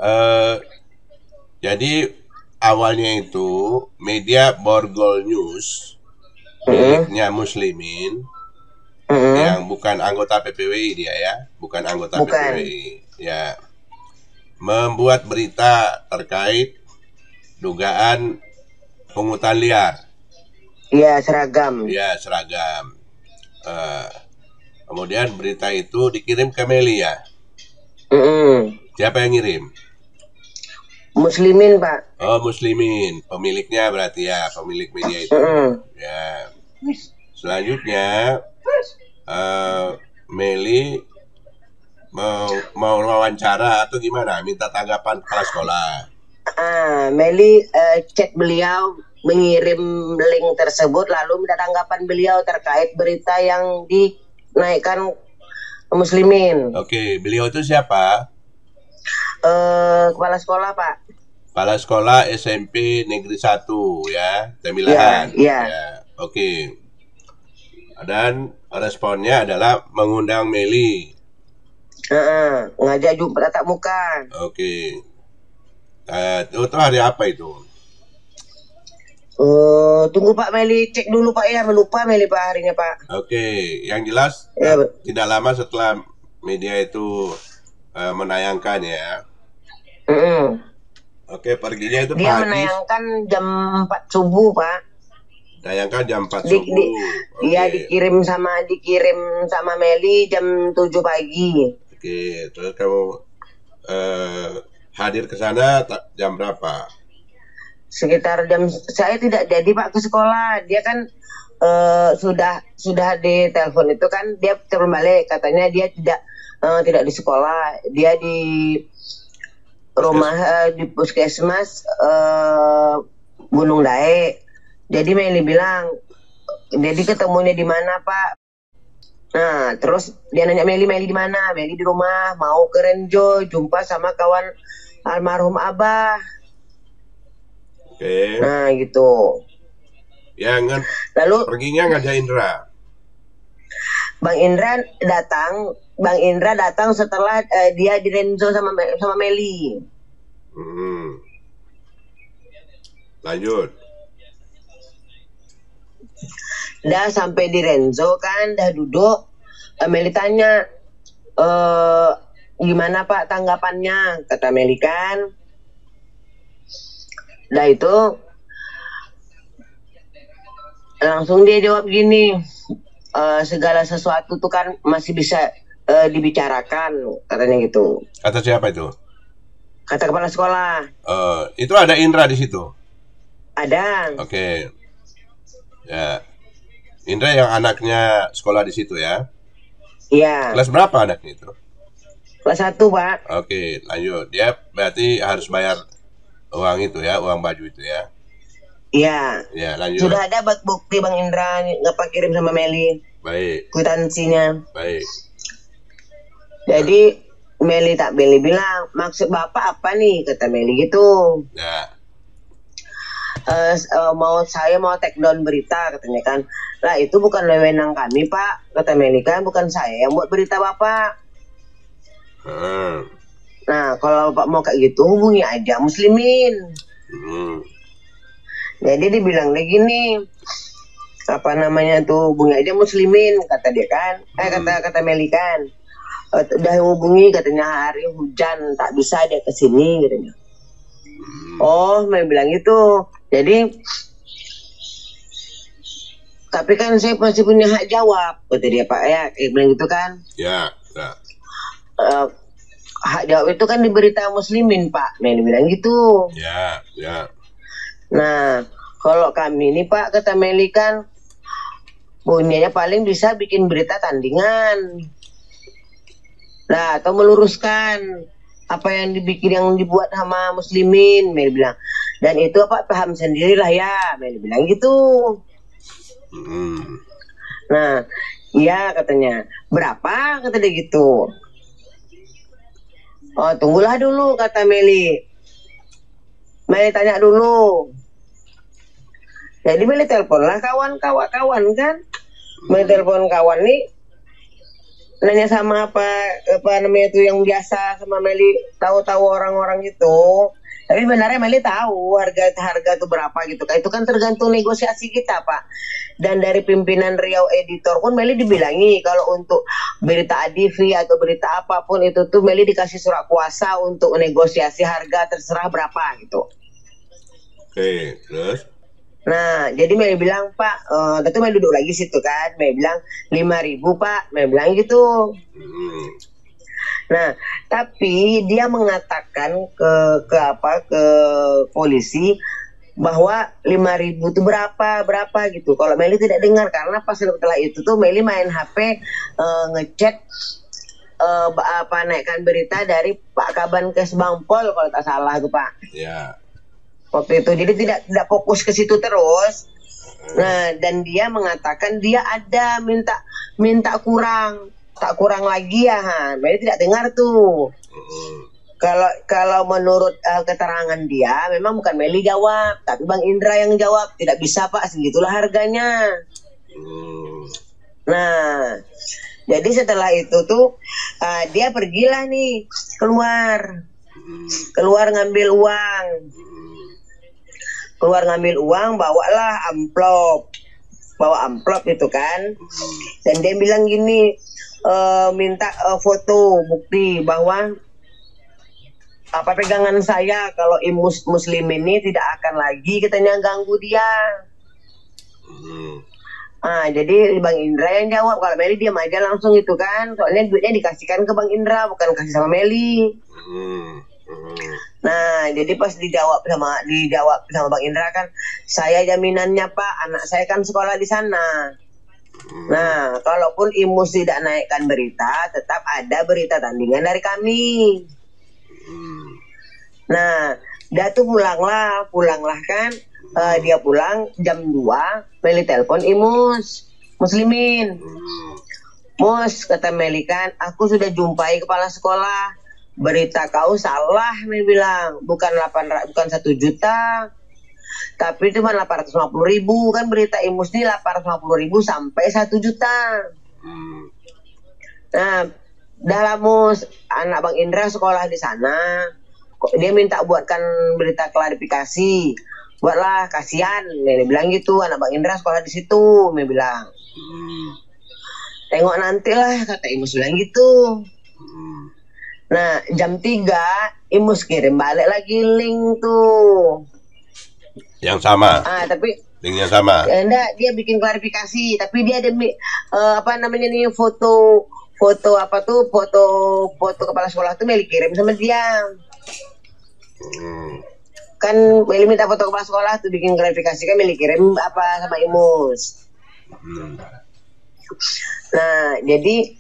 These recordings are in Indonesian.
Eh, jadi awalnya itu media Borgol News miliknya Muslimin yang bukan anggota PPWI dia ya, bukan anggota Bukan. PPWI ya, membuat berita terkait dugaan pungutan liar. Iya, seragam. Ya, seragam. Kemudian berita itu dikirim ke Meli ya. Siapa yang ngirim? Muslimin, Pak. Oh, Muslimin, pemiliknya berarti ya, pemilik media itu. Ya. Selanjutnya Meli mau wawancara atau gimana? Minta tanggapan kepala sekolah. Meli chat beliau, mengirim link tersebut, lalu minta tanggapan beliau terkait berita yang dinaikkan Muslimin. Oke, beliau itu siapa? Kepala sekolah, Pak. Kepala sekolah SMP Negeri 1 ya, Temilahan. Ya. Oke. Dan responnya adalah mengundang Meli. Ngajak jumpa tatap muka. Oke. Itu hari apa itu? Tunggu Pak Meli, cek dulu Pak ya, melupa Meli Pak harinya Pak. Oke, yang jelas tidak lama setelah media itu menayangkan ya. Oke, perginya itu dia pagi. Menayangkan jam 4 subuh Pak. Menayangkan jam 4 subuh. Dia dikirim sama Meli jam 7 pagi. Oke, terus kamu hadir ke sana jam berapa? Sekitar saya tidak jadi Pak ke sekolah. Dia kan sudah di telepon itu kan dia telepon balik, katanya dia tidak di sekolah, dia di rumah di puskesmas Gunung Dae. Jadi Meli bilang, jadi ketemunya di mana Pak? Nah, terus dia nanya Meli di mana? Meli di rumah, mau ke Renjo, jumpa sama kawan almarhum Abah. Oke. Nah, gitu. Ya, lalu perginya ngajak Indra. Bang Indra datang setelah dia di Renzo sama Meli. Lanjut. Dah sampai di Renzo kan, dah duduk. Meli tanya, gimana Pak tanggapannya? Kata Meli kan. Dah itu langsung dia jawab gini, segala sesuatu tuh kan masih bisa dibicarakan, katanya gitu. Kata siapa itu? Kata kepala sekolah. Itu ada Indra di situ? Ada. Oke. Ya. Indra yang anaknya sekolah di situ ya? Iya. Kelas berapa anaknya itu? Kelas 1 Pak. Oke, lanjut. Dia berarti harus bayar uang itu ya, uang baju itu ya? Iya. Ya, lanjut. Sudah ada bukti Bang Indra ngapa kirim sama Meli. Baik. Kwitansinya. Baik. Jadi Meli bilang, maksud Bapak apa nih? Kata Meli gitu. Ya. Saya mau take down berita, katanya kan. Lah itu bukan wewenang kami Pak, kata Meli kan, bukan saya yang buat berita Bapak. Nah, kalau Bapak mau kayak gitu hubungi aja Muslimin. Jadi dibilang lagi gini, apa namanya tuh, hubungi aja Muslimin, kata dia kan. Kata Meli kan. Udah hubungi, katanya hari hujan tak bisa dia kesini, katanya. Oh, Meli bilang gitu. Jadi, tapi kan saya masih punya hak jawab, kata dia Pak ya, bilang gitu kan. Ya. Hak jawab itu kan diberita Muslimin Pak, Meli bilang gitu. Ya. Nah, kalau kami ini Pak, kata Meli kan, punyanya paling bisa bikin berita tandingan. Nah, atau meluruskan apa yang dibuat sama Muslimin, Meli bilang. Dan itu Pak paham sendirilah ya, Meli bilang gitu. Nah, iya katanya. Berapa? Kata dia gitu. Oh, tunggulah dulu, kata Meli. Meli tanya dulu. Jadi Meli teleponlah kawan kan. Meli telepon kawan nih. nanya sama apa namanya itu yang biasa sama Meli, tahu-tahu orang-orang itu. Tapi sebenarnya Meli tahu harga itu berapa gitu kan. Itu kan tergantung negosiasi kita, Pak. Dan dari pimpinan Riau Editor pun Meli dibilangi kalau untuk berita ADV atau berita apapun itu tuh Meli dikasih surat kuasa untuk negosiasi harga terserah berapa gitu. Oke, terus? Nah, jadi Meli bilang, Pak, tentu Meli duduk lagi situ kan. Meli bilang 5.000 Pak, Meli bilang gitu. Nah, tapi dia mengatakan ke polisi bahwa 5.000 itu berapa gitu. Kalau Meli tidak dengar karena pas setelah itu tuh Meli main HP ngecek naikkan berita dari Pak Kabankes Bangpol kalau tak salah tuh Pak. Ya. Waktu itu jadi tidak fokus ke situ terus. Nah, dan dia mengatakan dia ada minta kurang, tak kurang lagi ya, Meli tidak dengar tuh. Kalau menurut keterangan dia, memang bukan Meli jawab, tapi Bang Indra yang jawab. Tidak bisa Pak, segitulah harganya. Nah, jadi setelah itu tuh dia pergilah nih keluar ngambil uang. Bawa amplop itu kan. Dan dia bilang gini, minta foto bukti bahwa apa pegangan saya kalau muslim ini tidak akan lagi katanya ganggu dia. Jadi Bang Indra yang jawab, kalau Meli diam aja langsung itu kan, soalnya duitnya dikasihkan ke Bang Indra bukan kasih sama Meli. Nah, jadi pas dijawab sama Bang Indra kan, saya jaminannya Pak, anak saya kan sekolah di sana. Nah, kalaupun Imus tidak naikkan berita, tetap ada berita tandingan dari kami. Nah, dia tuh pulanglah kan, dia pulang jam 2, Meli telepon Imus, Muslimin. Mus, kata Meli kan, aku sudah jumpai kepala sekolah. Berita kau salah, Meli bilang, bukan 1 juta, tapi cuma 850.000 kan berita Imus ini 850.000 sampai 1 juta. Nah, dalam Mus, anak Bang Indra sekolah di sana, dia minta buatkan berita klarifikasi, buatlah, kasihan, Meli bilang gitu, anak Bang Indra sekolah di situ, Meli bilang. Tengok nantilah, kata Imus bilang gitu. Nah, jam 3 Imus kirim balik lagi link tuh. Yang sama. Tapi linknya sama. Enggak, dia bikin klarifikasi, tapi dia ada foto kepala sekolah tuh Meli kirim sama dia. Kan Meli minta foto kepala sekolah tuh bikin klarifikasi, kan Meli kirim sama Imus. Nah, jadi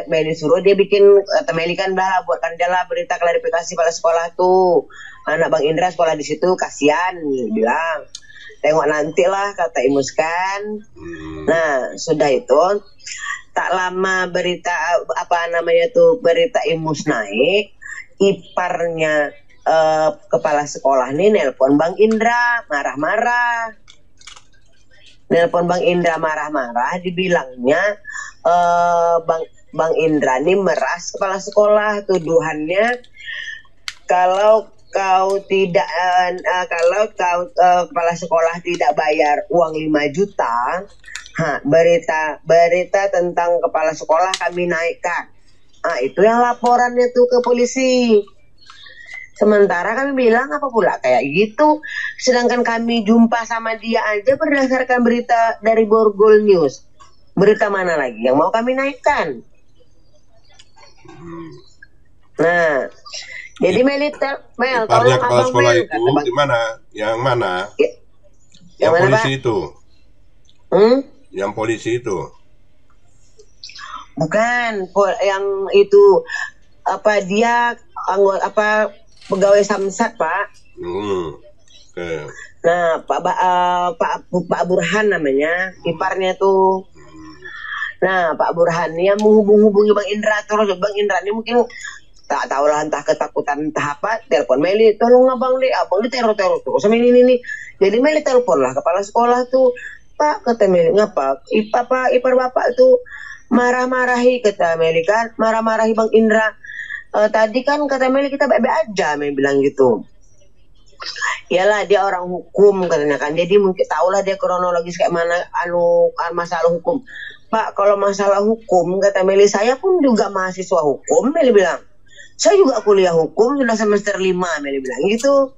Meli suruh dia bikin, Meli kan buatkan dia lah berita klarifikasi pada sekolah tuh. Anak Bang Indra sekolah di situ, kasihan, bilang. Tengok nantilah, kata Imus kan. Nah, sudah itu tak lama berita berita Imus naik, iparnya kepala sekolah nih nelpon Bang Indra marah-marah. Dibilangnya Bang Indra nih meras kepala sekolah, tuduhannya kalau kepala sekolah tidak bayar uang 5 juta, berita tentang kepala sekolah kami naikkan. Itu yang laporannya tuh ke polisi. Sementara kami bilang apa pula kayak gitu, sedangkan kami jumpa sama dia aja berdasarkan berita dari Borgol News. Berita mana lagi yang mau kami naikkan? Nah, jadi Mel, tolong kepala sekolah Mel, itu di mana? Yang mana? Yang mana, polisi Pak? Itu. Yang polisi itu. Bukan, yang itu dia pegawai Samsat, Pak. Okay. Nah, Pak Burhan namanya, iparnya tuh. Nah, Pak Burhan ini yang menghubungi Bang Indra terus. Bang Indra ini mungkin tak tahu lah, entah ketakutan entah apa, telepon Meli, tolong abang di teror tuh sama ini. Jadi Meli telepon lah kepala sekolah tuh, Pak, kata Meli, ngapa ipar bapak tuh marah-marahi kata Meli kan, marah-marahi Bang Indra. Tadi kan kata Meli kita baik-baik aja, Meli bilang gitu. Iyalah dia orang hukum katanya kan, jadi mungkin tahulah dia kronologis kayak mana masalah hukum. Pak, kalau masalah hukum kata Meli, saya pun juga mahasiswa hukum, Meli bilang. Saya juga kuliah hukum sudah semester 5, Meli bilang gitu.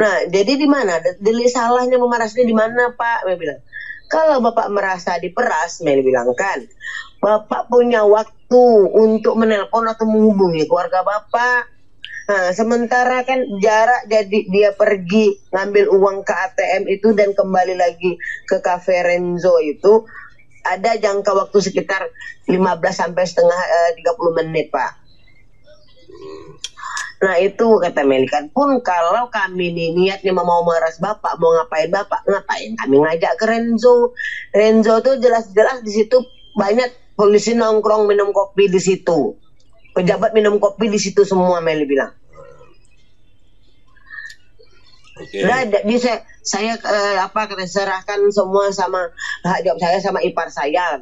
Nah, jadi di mana? Delik salahnya memerasnya di mana, Pak? Meli bilang. Kalau Bapak merasa diperas, Meli bilang kan, Bapak punya waktu untuk menelpon atau menghubungi keluarga Bapak. Nah, sementara kan jarak jadi dia pergi ngambil uang ke ATM itu dan kembali lagi ke Cafe Renzo itu ada jangka waktu sekitar 15 sampai setengah 30 menit, Pak. Nah, itu kata Meli kan, pun kalau kami nih niatnya mau meras Bapak, mau ngapain Bapak, ngapain kami ngajak ke Renzo. Renzo tuh jelas-jelas di situ banyak polisi nongkrong minum kopi di situ. Pejabat minum kopi di situ semua, Meli bilang. Okay. Nah, bisa saya serahkan semua sama hak jawab saya sama ipar saya.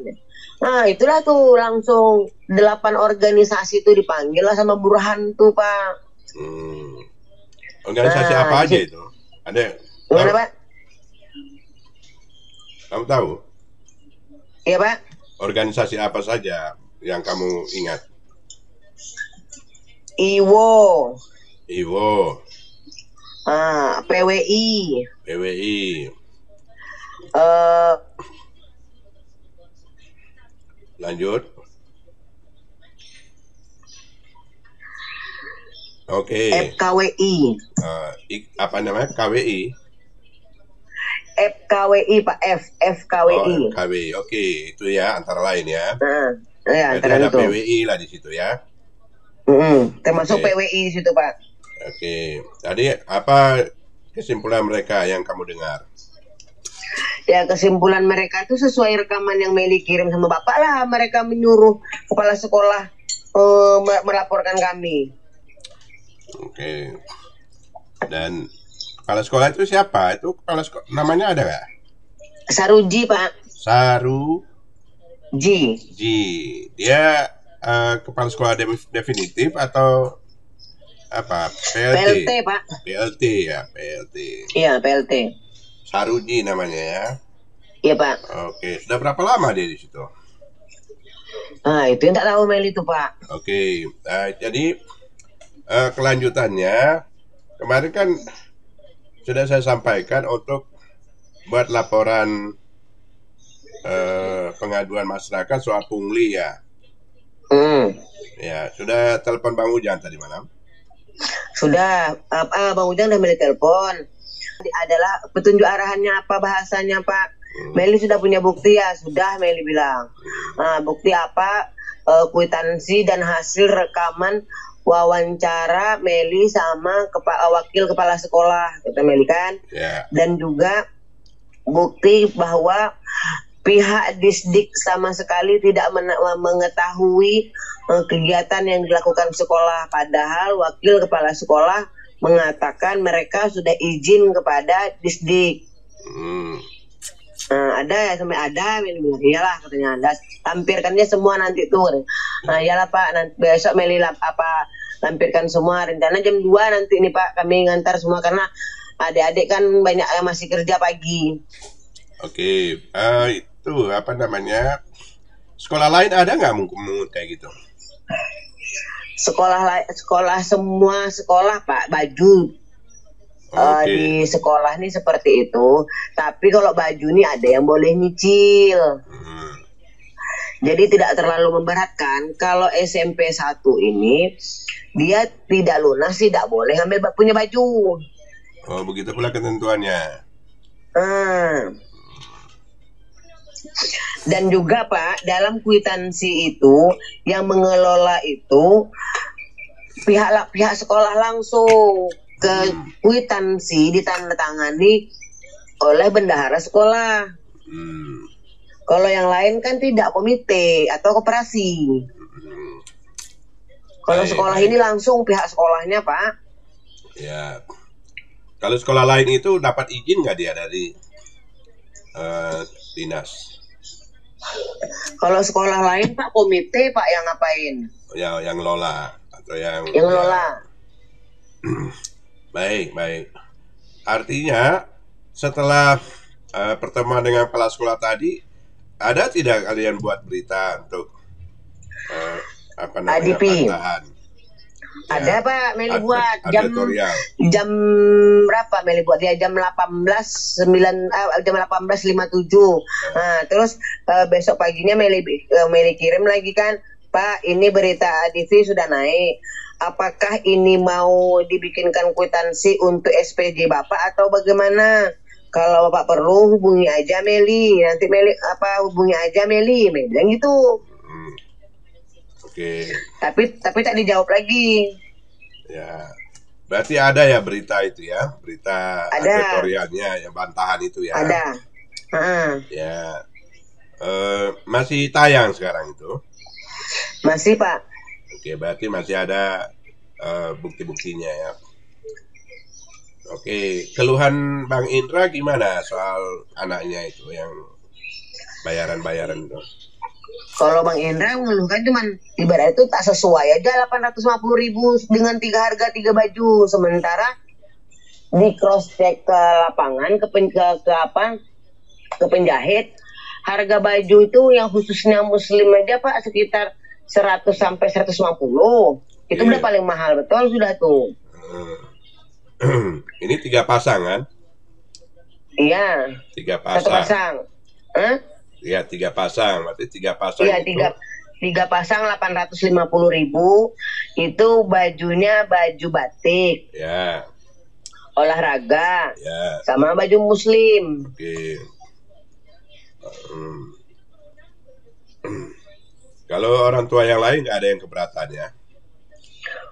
Nah, itulah tuh langsung 8 organisasi itu dipanggil lah sama Burhan tuh, Pak. Organisasi apa aja itu? Ada? Gimana, Pak? Kamu tahu? Iya, Pak. Organisasi apa saja yang kamu ingat? Iwo. PWI. Lanjut. Oke. FKWI. Apa namanya? KWI? FKWI, Pak. FKWI. Oh, FKWI. Oke, itu ya antara lain ya. Ya, antara ada itu. PWI lah di situ ya. Termasuk PWI di situ, Pak. Oke. Tadi apa kesimpulan mereka yang kamu dengar? Ya, kesimpulan mereka itu sesuai rekaman yang Meli kirim sama Bapak lah. Mereka menyuruh kepala sekolah melaporkan kami. Oke. Dan kepala sekolah itu siapa? Itu kepala sekolah namanya ada nggak? Saruji, Pak. Saruji. Dia kepala sekolah definitif atau apa? PLT, Pak. PLT ya, PLT. Iya, PLT. Saruji namanya ya. Iya, Pak. Oke, sudah berapa lama dia di situ? Nah, itu yang tak tahu Meli itu, Pak. Oke, jadi kelanjutannya kemarin kan sudah saya sampaikan untuk buat laporan pengaduan masyarakat soal pungli ya. Ya, sudah telepon Bang Ujang tadi malam. Sudah, Bang Ujang udah Meli telepon. Adalah petunjuk arahannya apa bahasanya, Pak. Meli sudah punya bukti ya, sudah Meli bilang. Bukti apa? Kwitansi dan hasil rekaman wawancara Meli sama wakil kepala sekolah, kata Meli kan. Yeah. Dan juga bukti bahwa pihak Disdik sama sekali tidak mengetahui kegiatan yang dilakukan sekolah, padahal wakil kepala sekolah mengatakan mereka sudah izin kepada Disdik. Ada ya, sampai ada, iyalah katanya, ada lampirkannya semua nanti tuh. Iyalah Pak, nanti besok Meli lampirkan semua, rencana jam 2 nanti nih Pak kami ngantar semua karena adik-adik kan banyak yang masih kerja pagi. Oke, itu apa namanya, sekolah lain ada nggak mungkin kayak gitu? Sekolah semua sekolah Pak baju. Di sekolah nih seperti itu, tapi kalau baju nih ada yang boleh nyicil. Jadi tidak terlalu memberatkan. Kalau SMP 1 ini dia tidak lunas, tidak boleh ngambil punya baju. Oh, begitu pula ketentuannya. Dan juga Pak, dalam kwitansi itu yang mengelola itu pihak sekolah langsung. Ke kwitansi ditandatangani oleh bendahara sekolah. Kalau yang lain kan tidak, komite atau koperasi. Kalau sekolah ini langsung pihak sekolahnya Pak. Ya. Kalau sekolah lain itu dapat izin nggak dia dari dinas? Kalau sekolah lain Pak, komite Pak yang ngapain? Ya, yang lola atau yang lola. Baik. Artinya setelah pertemuan dengan kepala sekolah tadi, ada tidak kalian buat berita untuk apa namanya, bantahan? Ada Pak, Meli buat jam berapa Meli buat dia jam 18.57. Nah, terus besok paginya Meli kirim lagi kan, Pak, ini berita ADV sudah naik. Apakah ini mau dibikinkan kwitansi untuk SPJ Bapak atau bagaimana? Kalau Bapak perlu hubungi aja Meli, nanti Meli hubungi aja Meli bilang gitu. Oke. Tapi tak dijawab lagi. Ya, berarti ada ya berita itu ya, berita editorialnya yang bantahan itu ya. Ada. Ya, masih tayang sekarang itu? Masih Pak. Oke, berarti masih ada bukti-buktinya ya. Oke, keluhan Bang Indra gimana soal anaknya itu yang bayaran-bayaran itu? Kalau Bang Indra mengeluhkan cuman ibarat itu tak sesuai aja 850.000 dengan harga 3 baju, sementara di cross check ke lapangan ke penjahit harga baju itu yang khususnya muslim aja Pak sekitar 100 sampai 150. Itu udah paling mahal betul sudah tuh. Ini 3 pasang kan? Iya. 3 pasang. 1 pasang. Iya, 3 pasang, berarti 3 pasang. Iya, 3 pasang 850.000. Itu bajunya baju batik. Ya. Olahraga. Ya. Sama baju muslim. Oke. Kalau orang tua yang lain nggak ada yang keberatan ya?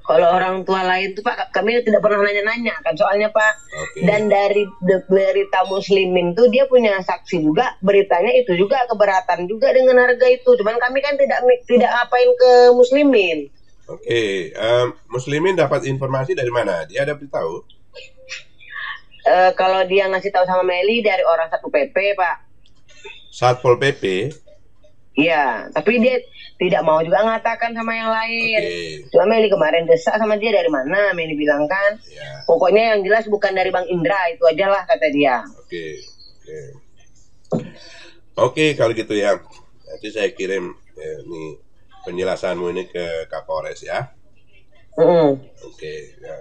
Kalau orang tua lain tuh Pak, kami tidak pernah nanya-nanya kan soalnya Pak. Dan dari berita muslimin tuh dia punya saksi juga, beritanya itu juga keberatan juga dengan harga itu. Cuman kami kan tidak ngapain ke muslimin. Oke, muslimin dapat informasi dari mana? Dia ada beritahu? Kalau dia ngasih tahu sama Meli dari orang Satpol PP Pak. Satpol PP? Iya, tapi dia tidak mau juga ngatakan sama yang lain. Cuma Meli kemarin desak sama dia dari mana, Meli bilang kan. Pokoknya yang jelas bukan dari Bang Indra, itu aja lah kata dia. Oke, kalau gitu ya. Nanti saya kirim nih penjelasanmu ini ke Kapolres ya. Oke, ya.